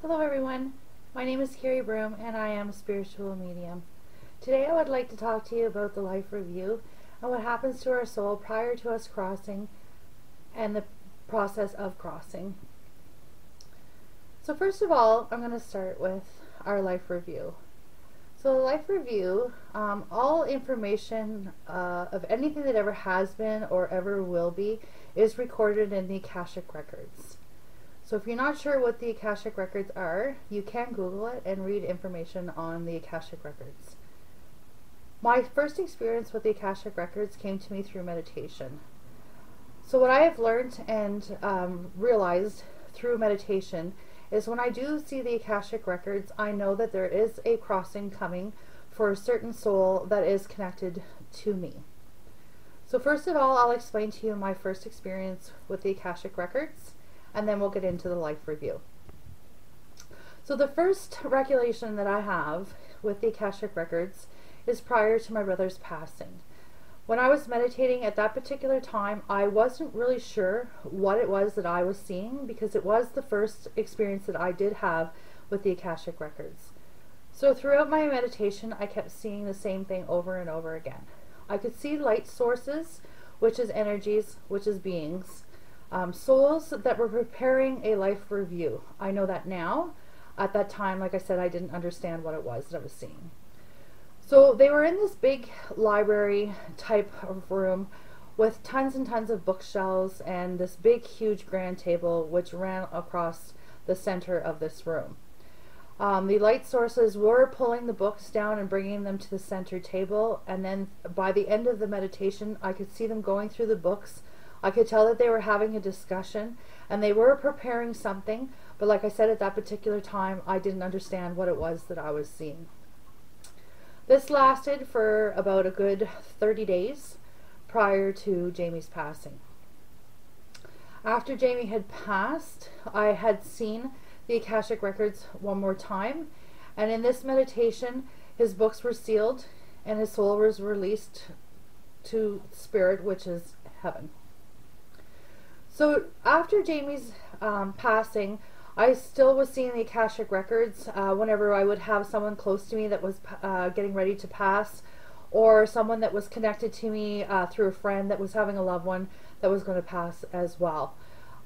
Hello everyone, my name is Carrie Broom and I am a spiritual medium. Today I would like to talk to you about the life review and what happens to our soul prior to us crossing and the process of crossing. So first of all, I'm going to start with our life review. So the life review, all information of anything that ever has been or ever will be is recorded in the Akashic Records. So if you're not sure what the Akashic Records are, you can Google it and read information on the Akashic Records. My first experience with the Akashic Records came to me through meditation. So what I have learned and realized through meditation is when I do see the Akashic Records, I know that there is a crossing coming for a certain soul that is connected to me. So first of all, I'll explain to you my first experience with the Akashic Records, and then we'll get into the life review. So the first recollection that I have with the Akashic Records is prior to my brother's passing. When I was meditating at that particular time, I wasn't really sure what it was that I was seeing because it was the first experience that I did have with the Akashic Records. So throughout my meditation, I kept seeing the same thing over and over again. I could see light sources, which is energies, which is beings, souls that were preparing a life review. I know that now. At that time, like I said, I didn't understand what it was that I was seeing. So they were in this big library type of room with tons and tons of bookshelves and this big huge grand table which ran across the center of this room. The light sources were pulling the books down and bringing them to the center table, and then by the end of the meditation I could see them going through the books. I could tell that they were having a discussion and they were preparing something, but like I said, at that particular time I didn't understand what it was that I was seeing. This lasted for about a good 30 days prior to Jamie's passing. After Jamie had passed, I had seen the Akashic Records one more time, and in this meditation his books were sealed and his soul was released to spirit, which is heaven. So after Jamie's passing, I still was seeing the Akashic Records whenever I would have someone close to me that was getting ready to pass, or someone that was connected to me through a friend that was having a loved one that was going to pass as well.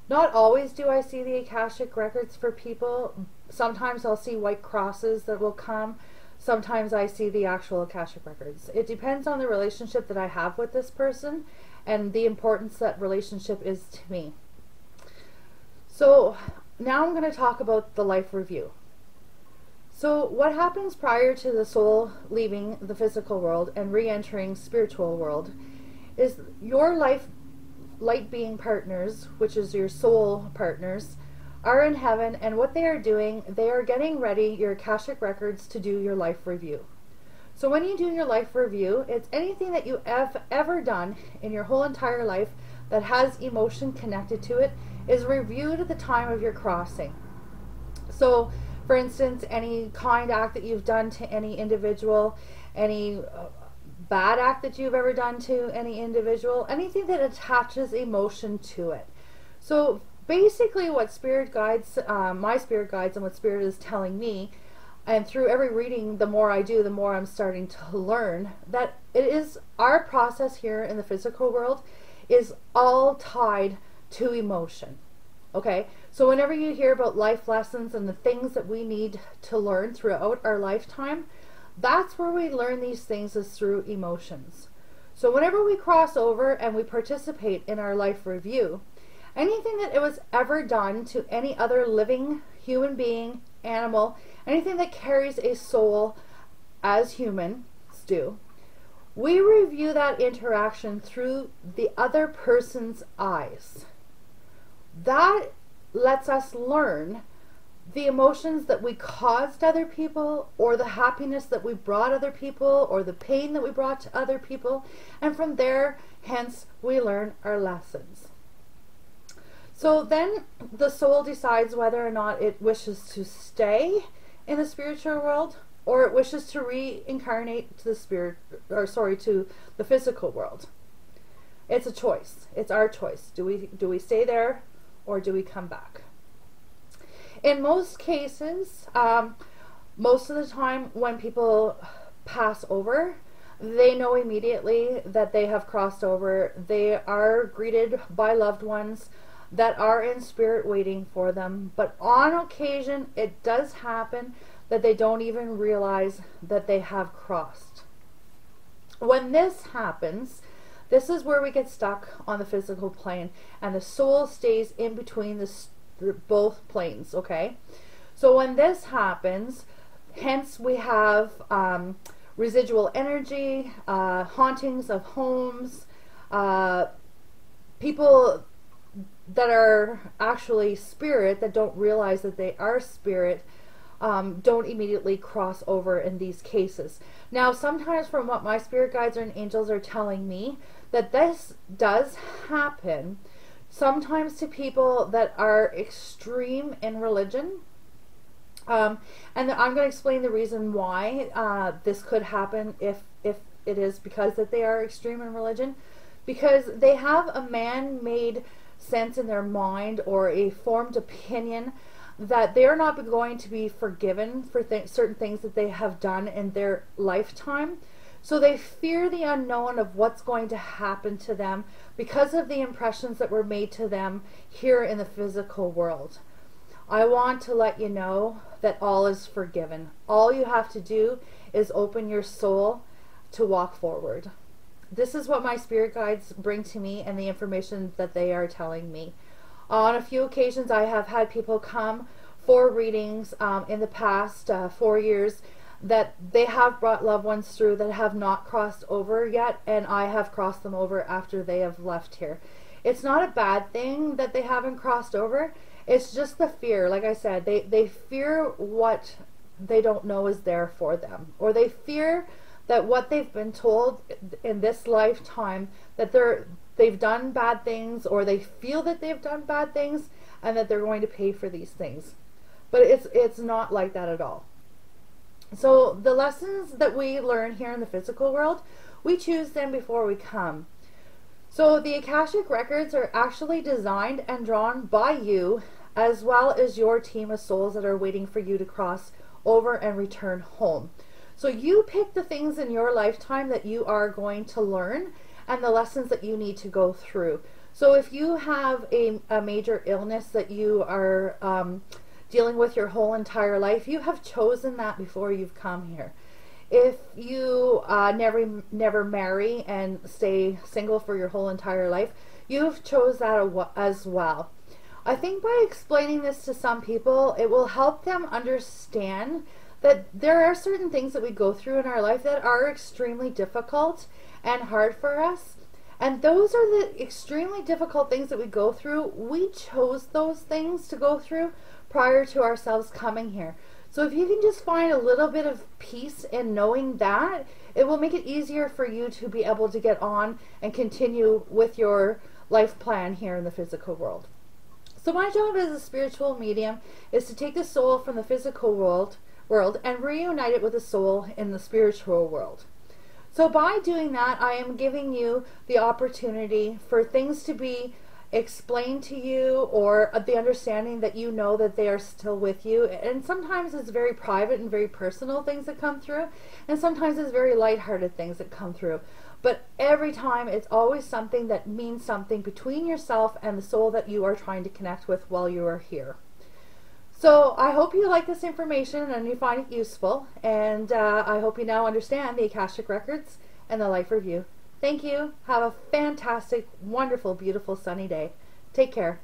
Not always do I see the Akashic Records for people. Sometimes I'll see white crosses that will come. Sometimes I see the actual Akashic Records. It depends on the relationship that I have with this person and the importance that relationship is to me. So now I'm going to talk about the life review. So what happens prior to the soul leaving the physical world and re-entering spiritual world is your light being partners, which is your soul partners, are in heaven, and what they are doing, they are getting ready your Akashic Records to do your life review. So when you do your life review, it's anything that you have ever done in your whole entire life that has emotion connected to it is reviewed at the time of your crossing. So for instance, any kind act that you've done to any individual, any bad act that you've ever done to any individual, anything that attaches emotion to it. So basically what spirit guides, my spirit guides, and what spirit is telling me, and through every reading, the more I do, the more I'm starting to learn that it is our process here in the physical world is all tied to emotion. Okay, so whenever you hear about life lessons and the things that we need to learn throughout our lifetime, that's where we learn these things, is through emotions. So whenever we cross over and we participate in our life review, anything that it was ever done to any other living human being, animal, anything that carries a soul as humans do, we review that interaction through the other person's eyes. That lets us learn the emotions that we caused other people, or the happiness that we brought other people, or the pain that we brought to other people, and from there, hence, we learn our lessons. So then the soul decides whether or not it wishes to stay in the spiritual world or it wishes to reincarnate to the to the physical world. It's a choice. It's our choice. Do we stay there or do we come back? In most cases, most of the time when people pass over, they know immediately that they have crossed over. They are greeted by loved ones that are in spirit waiting for them. But on occasion, it does happen that they don't even realize that they have crossed. When this happens, this is where we get stuck on the physical plane, and the soul stays in between both planes, okay? So when this happens, hence we have residual energy, hauntings of homes, people that are actually spirit that don't realize that they are spirit, don't immediately cross over in these cases. Now, sometimes from what my spirit guides and angels are telling me, that this does happen sometimes to people that are extreme in religion. And I'm going to explain the reason why this could happen if it is because that they are extreme in religion. Because they have a man-made sense in their mind or a formed opinion that they're not going to be forgiven for certain things that they have done in their lifetime. So they fear the unknown of what's going to happen to them because of the impressions that were made to them here in the physical world. I want to let you know that all is forgiven. All you have to do is open your soul to walk forward. This is what my spirit guides bring to me and the information that they are telling me. On a few occasions, I have had people come for readings in the past 4 years that they have brought loved ones through that have not crossed over yet, and I have crossed them over after they have left here. It's not a bad thing that they haven't crossed over. It's just the fear. Like I said, they fear what they don't know is there for them, or they fear that what they've been told in this lifetime, that they've done bad things, or they feel that they've done bad things and that they're going to pay for these things. But it's not like that at all. So the lessons that we learn here in the physical world, we choose them before we come. So the Akashic records are actually designed and drawn by you, as well as your team of souls that are waiting for you to cross over and return home. So you pick the things in your lifetime that you are going to learn and the lessons that you need to go through. So if you have a major illness that you are dealing with your whole entire life, you have chosen that before you've come here. If you never marry and stay single for your whole entire life, you've chose that as well. I think by explaining this to some people, it will help them understand that there are certain things that we go through in our life that are extremely difficult and hard for us. And those are the extremely difficult things that we go through. We chose those things to go through prior to ourselves coming here. So if you can just find a little bit of peace in knowing that, it will make it easier for you to be able to get on and continue with your life plan here in the physical world. So my job as a spiritual medium is to take the soul from the physical world and reunite it with the soul in the spiritual world. So by doing that, I am giving you the opportunity for things to be explained to you, or the understanding that you know that they are still with you. And sometimes it's very private and very personal things that come through, and sometimes it's very lighthearted things that come through. But every time it's always something that means something between yourself and the soul that you are trying to connect with while you are here. So I hope you like this information and you find it useful, and I hope you now understand the Akashic Records and the Life Review. Thank you. Have a fantastic, wonderful, beautiful, sunny day. Take care.